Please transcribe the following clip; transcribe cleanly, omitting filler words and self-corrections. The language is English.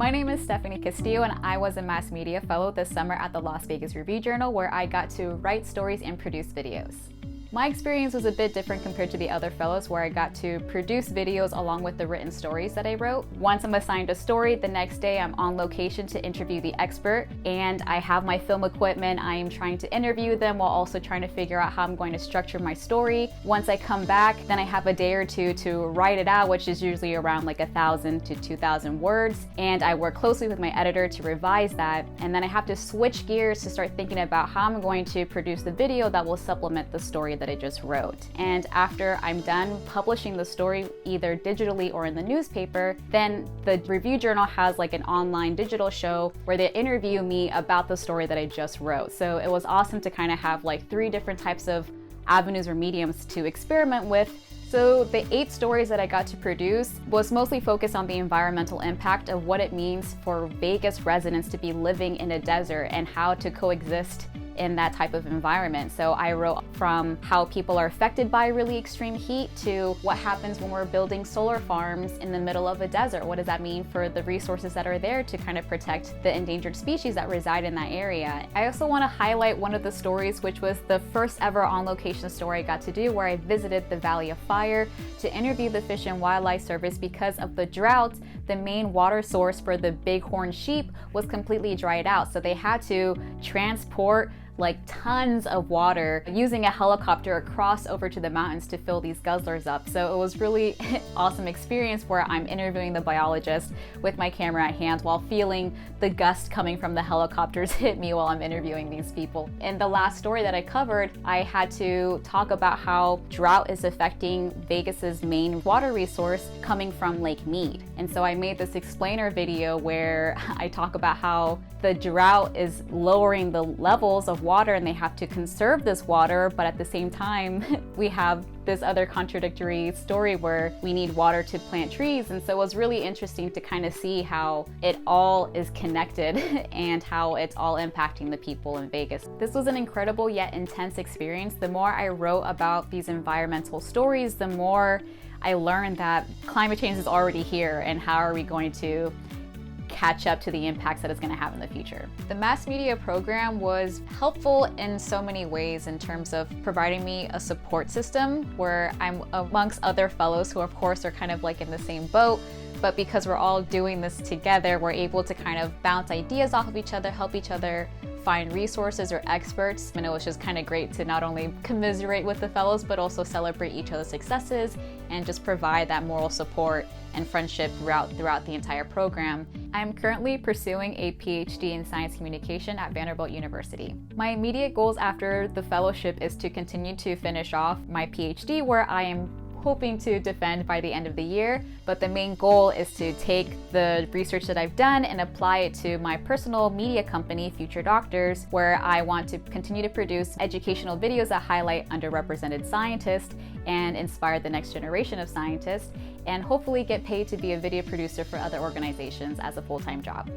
My name is Stephanie Castillo, and I was a mass media fellow this summer at the Las Vegas Review-Journal, where I got to write stories and produce videos. My experience was a bit different compared to the other fellows, where I got to produce videos along with the written stories that I wrote. Once I'm assigned a story, the next day I'm on location to interview the expert, and I have my film equipment. I am trying to interview them while also trying to figure out how I'm going to structure my story. Once I come back, then I have a day or two to write it out, which is usually around like 1,000 to 2,000 words, and I work closely with my editor to revise that, and then I have to switch gears to start thinking about how I'm going to produce the video that will supplement the story that I just wrote. And after I'm done publishing the story, either digitally or in the newspaper, then the Review-Journal has like an online digital show where they interview me about the story that I just wrote. So it was awesome to kind of have like 3 different types of avenues or mediums to experiment with. So the 8 stories that I got to produce was mostly focused on the environmental impact of what it means for Vegas residents to be living in a desert and how to coexist in that type of environment. So I wrote from how people are affected by really extreme heat to what happens when we're building solar farms in the middle of a desert. What does that mean for the resources that are there to kind of protect the endangered species that reside in that area? I also want to highlight one of the stories, which was the first ever on-location story I got to do, where I visited the Valley of Fire to interview the Fish and Wildlife Service. Because of the drought, the main water source for the bighorn sheep was completely dried out. So they had to transport like tons of water using a helicopter across over to the mountains to fill these guzzlers up. So it was really awesome experience where I'm interviewing the biologist with my camera at hand while feeling the gust coming from the helicopters hit me while I'm interviewing these people. In the last story that I covered, I had to talk about how drought is affecting Vegas's main water resource coming from Lake Mead. And so I made this explainer video where I talk about how the drought is lowering the levels of water and they have to conserve this water, but at the same time we have this other contradictory story where we need water to plant trees. And so it was really interesting to kind of see how it all is connected and how it's all impacting the people in Vegas. This was an incredible yet intense experience. The more I wrote about these environmental stories, the more I learned that climate change is already here, and how are we going to catch up to the impacts that it's going to have in the future. The mass media program was helpful in so many ways in terms of providing me a support system where I'm amongst other fellows who of course are kind of like in the same boat, but because we're all doing this together, we're able to kind of bounce ideas off of each other, help each other find resources or experts. And it was just kind of great to not only commiserate with the fellows, but also celebrate each other's successes and just provide that moral support and friendship throughout the entire program. I'm currently pursuing a PhD in science communication at Vanderbilt University. My immediate goals after the fellowship is to continue to finish off my PhD, where I am hoping to defend by the end of the year, but the main goal is to take the research that I've done and apply it to my personal media company, Future Doctors, where I want to continue to produce educational videos that highlight underrepresented scientists and inspire the next generation of scientists, and hopefully get paid to be a video producer for other organizations as a full-time job.